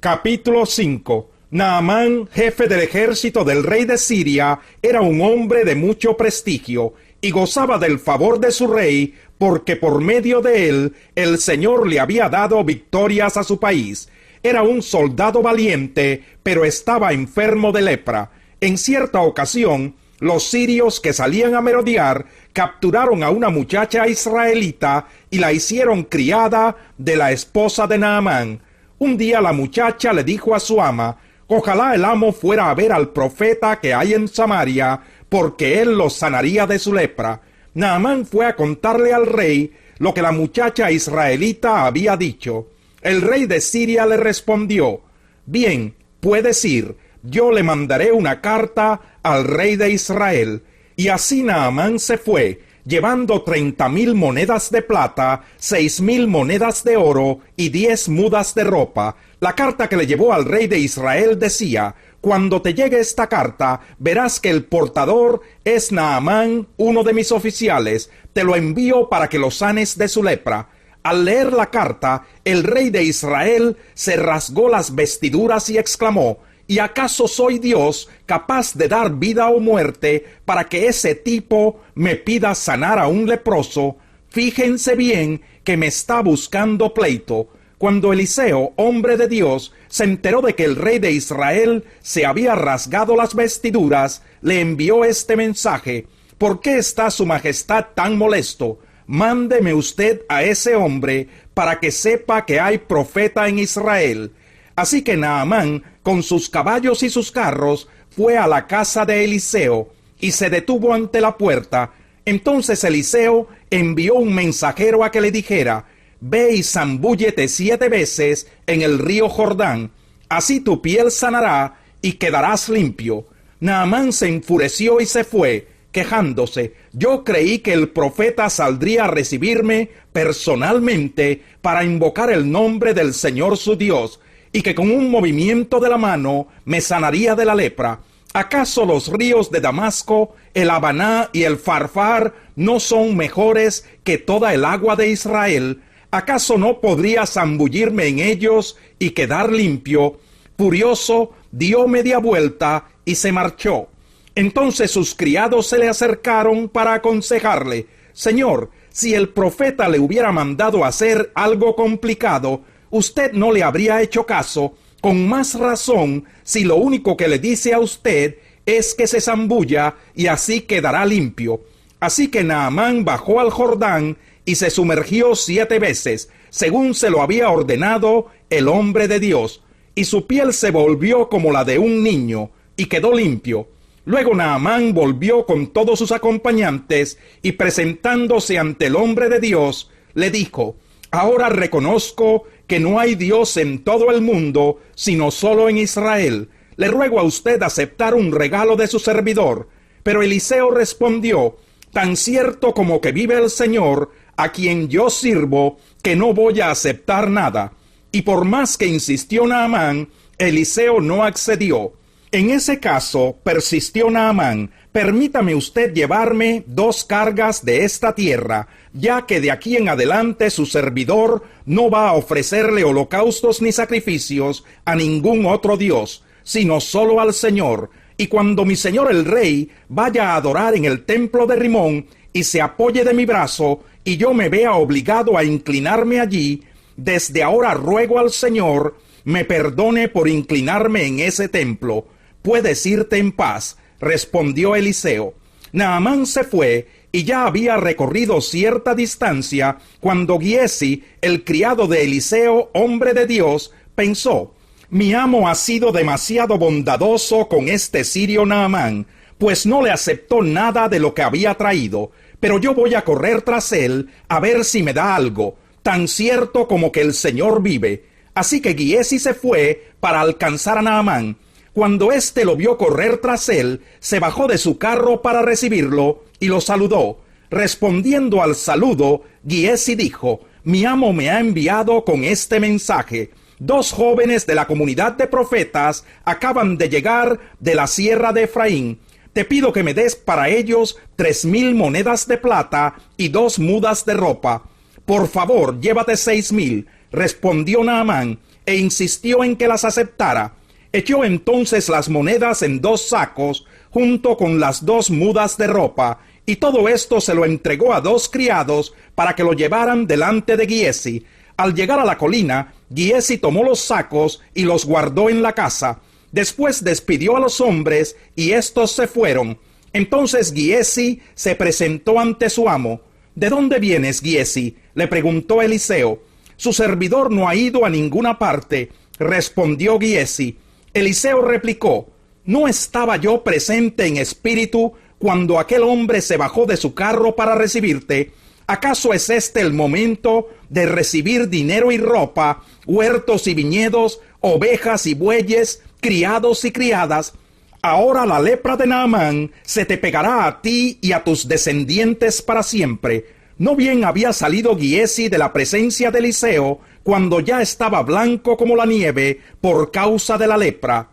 Capítulo 5. Naamán, jefe del ejército del rey de Siria, era un hombre de mucho prestigio y gozaba del favor de su rey, porque por medio de él el Señor le había dado victorias a su país. Era un soldado valiente, pero estaba enfermo de lepra. En cierta ocasión, los sirios que salían a merodear capturaron a una muchacha israelita y la hicieron criada de la esposa de Naamán. Un día la muchacha le dijo a su ama: ojalá el amo fuera a ver al profeta que hay en Samaria, porque él los sanaría de su lepra. Naamán fue a contarle al rey lo que la muchacha israelita había dicho. El rey de Siria le respondió: bien, puedes ir, yo le mandaré una carta al rey de Israel. Y así Naamán se fue, llevando 30,000 monedas de plata, 6,000 monedas de oro y 10 mudas de ropa. La carta que le llevó al rey de Israel decía: cuando te llegue esta carta, verás que el portador es Naamán, uno de mis oficiales. Te lo envío para que lo sanes de su lepra. Al leer la carta, el rey de Israel se rasgó las vestiduras y exclamó: ¿y acaso soy Dios capaz de dar vida o muerte para que ese tipo me pida sanar a un leproso? Fíjense bien que me está buscando pleito. Cuando Eliseo, hombre de Dios, se enteró de que el rey de Israel se había rasgado las vestiduras, le envió este mensaje: ¿por qué está su majestad tan molesto? Mándeme usted a ese hombre para que sepa que hay profeta en Israel. Así que Naamán, con sus caballos y sus carros, fue a la casa de Eliseo y se detuvo ante la puerta. Entonces Eliseo envió un mensajero a que le dijera: ve y zambúllete 7 veces en el río Jordán, así tu piel sanará y quedarás limpio. Naamán se enfureció y se fue, quejándose: yo creí que el profeta saldría a recibirme personalmente para invocar el nombre del Señor su Dios, y que con un movimiento de la mano me sanaría de la lepra. ¿Acaso los ríos de Damasco, el Habaná y el Farfar no son mejores que toda el agua de Israel? ¿Acaso no podría zambullirme en ellos y quedar limpio? Furioso, dio media vuelta y se marchó. Entonces sus criados se le acercaron para aconsejarle: Señor, si el profeta le hubiera mandado hacer algo complicado, usted no le habría hecho caso. Con más razón, si lo único que le dice a usted es que se zambulla y así quedará limpio. Así que Naamán bajó al Jordán y se sumergió 7 veces, según se lo había ordenado el hombre de Dios, y su piel se volvió como la de un niño, y quedó limpio. Luego Naamán volvió con todos sus acompañantes, y presentándose ante el hombre de Dios, le dijo: ahora reconozco que no hay Dios en todo el mundo, sino solo en Israel. Le ruego a usted aceptar un regalo de su servidor. Pero Eliseo respondió: tan cierto como que vive el Señor, a quien yo sirvo, que no voy a aceptar nada. Y por más que insistió Naamán, Eliseo no accedió. En ese caso, persistió Naamán: permítame usted llevarme 2 cargas de esta tierra, ya que de aquí en adelante su servidor no va a ofrecerle holocaustos ni sacrificios a ningún otro Dios, sino solo al Señor. Y cuando mi señor el rey vaya a adorar en el templo de Rimón y se apoye de mi brazo, y yo me vea obligado a inclinarme allí, desde ahora ruego al Señor me perdone por inclinarme en ese templo. Puedes irte en paz, respondió Eliseo. Naamán se fue, y ya había recorrido cierta distancia cuando Giesi, el criado de Eliseo, hombre de Dios, pensó: mi amo ha sido demasiado bondadoso con este sirio Naamán, pues no le aceptó nada de lo que había traído, pero yo voy a correr tras él a ver si me da algo, tan cierto como que el Señor vive. Así que Giesi se fue para alcanzar a Naamán. Cuando éste lo vio correr tras él, se bajó de su carro para recibirlo y lo saludó. Respondiendo al saludo, Giesi dijo: mi amo me ha enviado con este mensaje: 2 jóvenes de la comunidad de profetas acaban de llegar de la sierra de Efraín. Te pido que me des para ellos 3,000 monedas de plata y 2 mudas de ropa. Por favor, llévate 6,000, respondió Naamán, e insistió en que las aceptara. Echó entonces las monedas en 2 sacos, junto con las 2 mudas de ropa, y todo esto se lo entregó a 2 criados para que lo llevaran delante de Giezi. Al llegar a la colina, Giezi tomó los sacos y los guardó en la casa. Después despidió a los hombres y éstos se fueron. Entonces Giezi se presentó ante su amo. ¿De dónde vienes, Giezi?, le preguntó Eliseo. Su servidor no ha ido a ninguna parte, respondió Giezi. Eliseo replicó: ¿no estaba yo presente en espíritu cuando aquel hombre se bajó de su carro para recibirte? ¿Acaso es este el momento de recibir dinero y ropa, huertos y viñedos, ovejas y bueyes, criados y criadas? Ahora la lepra de Naamán se te pegará a ti y a tus descendientes para siempre. No bien había salido Giezi de la presencia de Eliseo, cuando ya estaba blanco como la nieve por causa de la lepra.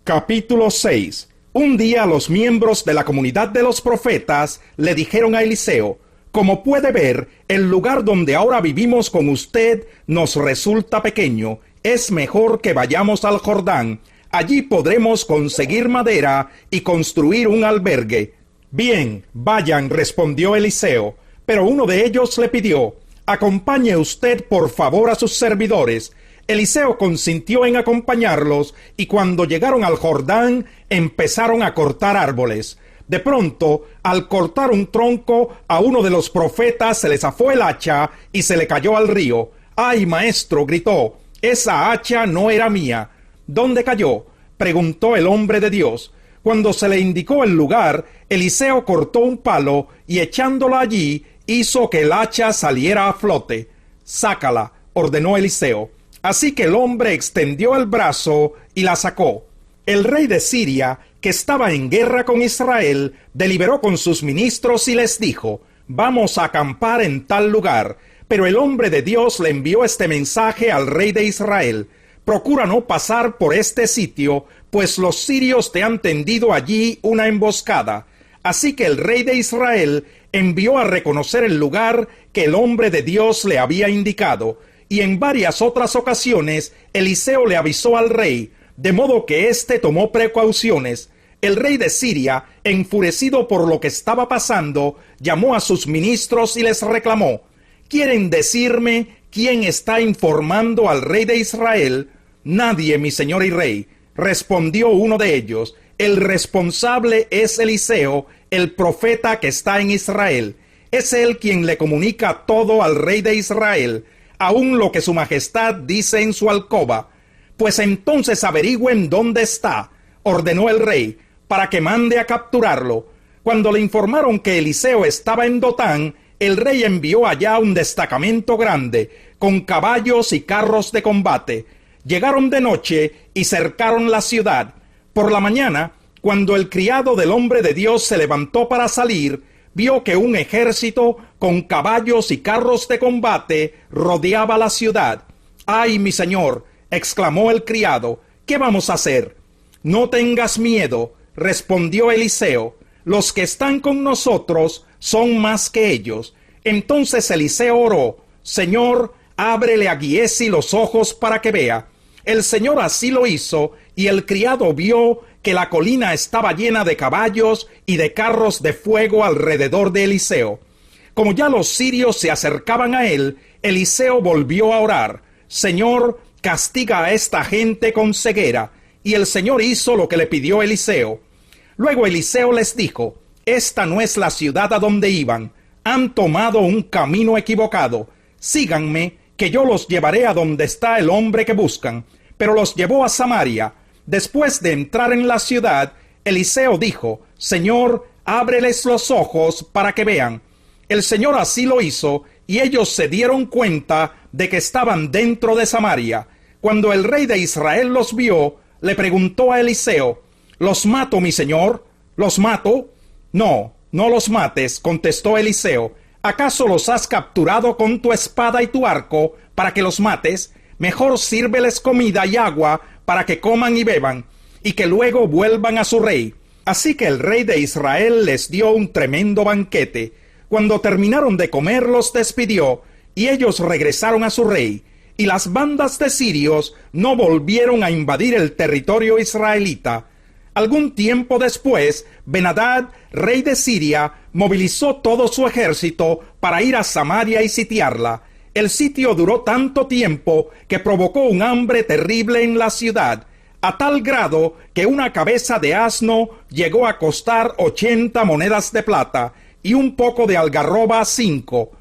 Capítulo 6. Un día los miembros de la comunidad de los profetas le dijeron a Eliseo: como puede ver, el lugar donde ahora vivimos con usted nos resulta pequeño. Es mejor que vayamos al Jordán. Allí podremos conseguir madera y construir un albergue. Bien, vayan, respondió Eliseo. Pero uno de ellos le pidió: acompañe usted por favor a sus servidores. Eliseo consintió en acompañarlos, y cuando llegaron al Jordán empezaron a cortar árboles. De pronto, al cortar un tronco, a uno de los profetas se le zafó el hacha y se le cayó al río. ¡Ay, maestro!, gritó, esa hacha no era mía. ¿Dónde cayó?, preguntó el hombre de Dios. Cuando se le indicó el lugar, Eliseo cortó un palo y echándolo allí, hizo que el hacha saliera a flote. Sácala, ordenó Eliseo. Así que el hombre extendió el brazo y la sacó. El rey de Siria, que estaba en guerra con Israel, deliberó con sus ministros y les dijo: vamos a acampar en tal lugar. Pero el hombre de Dios le envió este mensaje al rey de Israel: procura no pasar por este sitio, pues los sirios te han tendido allí una emboscada. Así que el rey de Israel envió a reconocer el lugar que el hombre de Dios le había indicado, y en varias otras ocasiones Eliseo le avisó al rey, de modo que éste tomó precauciones. El rey de Siria, enfurecido por lo que estaba pasando, llamó a sus ministros y les reclamó: ¿quieren decirme quién está informando al rey de Israel? Nadie, mi señor y rey, respondió uno de ellos. El responsable es Eliseo, el profeta que está en Israel. Es él quien le comunica todo al rey de Israel, aun lo que su majestad dice en su alcoba. Pues entonces averigüen dónde está, ordenó el rey, para que mande a capturarlo. Cuando le informaron que Eliseo estaba en Dotán, el rey envió allá un destacamento grande, con caballos y carros de combate. Llegaron de noche y cercaron la ciudad. Por la mañana, cuando el criado del hombre de Dios se levantó para salir, vio que un ejército con caballos y carros de combate rodeaba la ciudad. ¡Ay, mi señor!, exclamó el criado, ¿qué vamos a hacer? No tengas miedo, respondió Eliseo, los que están con nosotros son más que ellos. Entonces Eliseo oró: Señor, ábrele a Giezi los ojos para que vea. El Señor así lo hizo, y el criado vio que la colina estaba llena de caballos y de carros de fuego alrededor de Eliseo. Como ya los sirios se acercaban a él, Eliseo volvió a orar: Señor, castiga a esta gente con ceguera. Y el Señor hizo lo que le pidió Eliseo. Luego Eliseo les dijo: esta no es la ciudad a donde iban. Han tomado un camino equivocado. Síganme, que yo los llevaré a donde está el hombre que buscan. Pero los llevó a Samaria. Después de entrar en la ciudad, Eliseo dijo: Señor, ábreles los ojos para que vean. El Señor así lo hizo, y ellos se dieron cuenta de que estaban dentro de Samaria. Cuando el rey de Israel los vio, le preguntó a Eliseo: ¿los mato, mi señor? ¿Los mato? No, no los mates, contestó Eliseo. ¿Acaso los has capturado con tu espada y tu arco para que los mates? Mejor sírveles comida y agua para que coman y beban, y que luego vuelvan a su rey. Así que el rey de Israel les dio un tremendo banquete. Cuando terminaron de comer, los despidió, y ellos regresaron a su rey. y las bandas de sirios no volvieron a invadir el territorio israelita. Algún tiempo después, Ben-Hadad, rey de Siria, movilizó todo su ejército para ir a Samaria y sitiarla. El sitio duró tanto tiempo que provocó un hambre terrible en la ciudad, a tal grado que una cabeza de asno llegó a costar 80 monedas de plata y un poco de algarroba 5.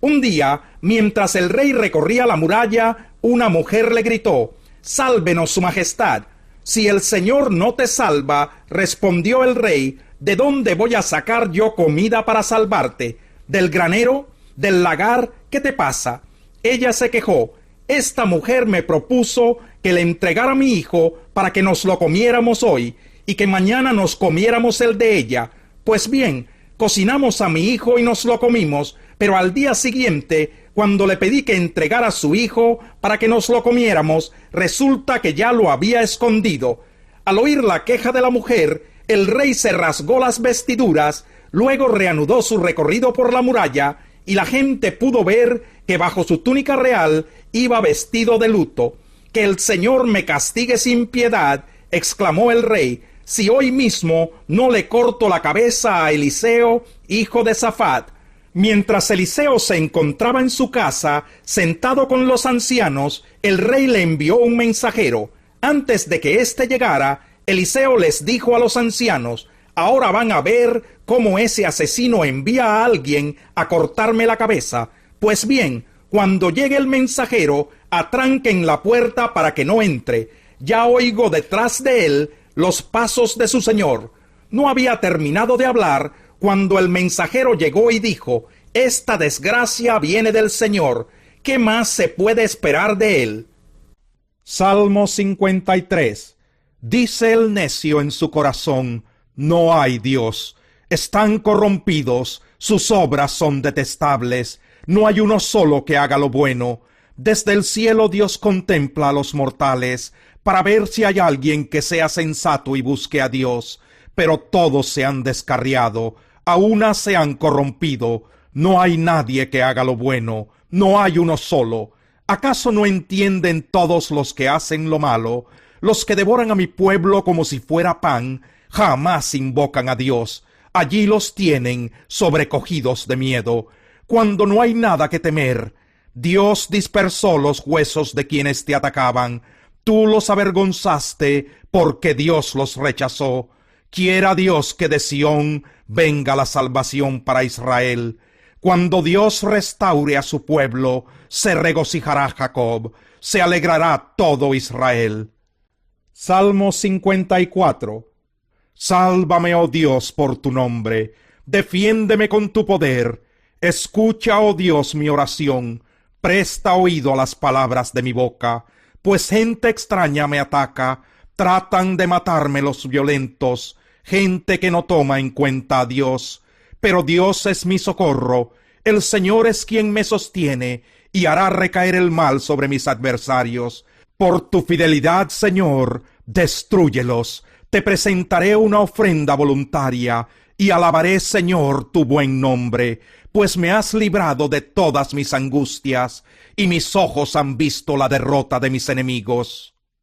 Un día, mientras el rey recorría la muralla, una mujer le gritó: «Sálvenos, su majestad». «Si el Señor no te salva», respondió el rey, «¿de dónde voy a sacar yo comida para salvarte? ¿Del granero? ¿Del lagar? ¿Qué te pasa?». Ella se quejó: «Esta mujer me propuso que le entregara a mi hijo para que nos lo comiéramos hoy y que mañana nos comiéramos el de ella. Pues bien, cocinamos a mi hijo y nos lo comimos, pero al día siguiente, cuando le pedí que entregara a su hijo para que nos lo comiéramos, resulta que ya lo había escondido». Al oír la queja de la mujer, el rey se rasgó las vestiduras, luego reanudó su recorrido por la muralla, y la gente pudo ver que bajo su túnica real iba vestido de luto. «Que el Señor me castigue sin piedad», exclamó el rey, «si hoy mismo no le corto la cabeza a Eliseo, hijo de Safat». Mientras Eliseo se encontraba en su casa, sentado con los ancianos, el rey le envió un mensajero. Antes de que éste llegara, Eliseo les dijo a los ancianos: «Ahora van a ver cómo ese asesino envía a alguien a cortarme la cabeza. Pues bien, cuando llegue el mensajero, atranquen la puerta para que no entre. Ya oigo detrás de él los pasos de su señor». No había terminado de hablar cuando el mensajero llegó y dijo: «Esta desgracia viene del Señor. ¿Qué más se puede esperar de él?». Salmo 53. Dice el necio en su corazón: «No hay Dios». Están corrompidos, sus obras son detestables. No hay uno solo que haga lo bueno. Desde el cielo Dios contempla a los mortales, para ver si hay alguien que sea sensato y busque a Dios. Pero todos se han descarriado, a una se han corrompido. No hay nadie que haga lo bueno, no hay uno solo. ¿Acaso no entienden todos los que hacen lo malo? Los que devoran a mi pueblo como si fuera pan, jamás invocan a Dios. Allí los tienen, sobrecogidos de miedo, cuando no hay nada que temer. Dios dispersó los huesos de quienes te atacaban. Tú los avergonzaste, porque Dios los rechazó. Quiera Dios que de Sión venga la salvación para Israel. Cuando Dios restaure a su pueblo, se regocijará Jacob, se alegrará todo Israel. Salmo 54. Sálvame, oh Dios, por tu nombre, defiéndeme con tu poder. Escucha, oh Dios, mi oración, presta oído a las palabras de mi boca, pues gente extraña me ataca, tratan de matarme los violentos, gente que no toma en cuenta a Dios. Pero Dios es mi socorro, el Señor es quien me sostiene, y hará recaer el mal sobre mis adversarios. Por tu fidelidad, Señor, destrúyelos. Te presentaré una ofrenda voluntaria, y alabaré, Señor, tu buen nombre, pues me has librado de todas mis angustias, y mis ojos han visto la derrota de mis enemigos.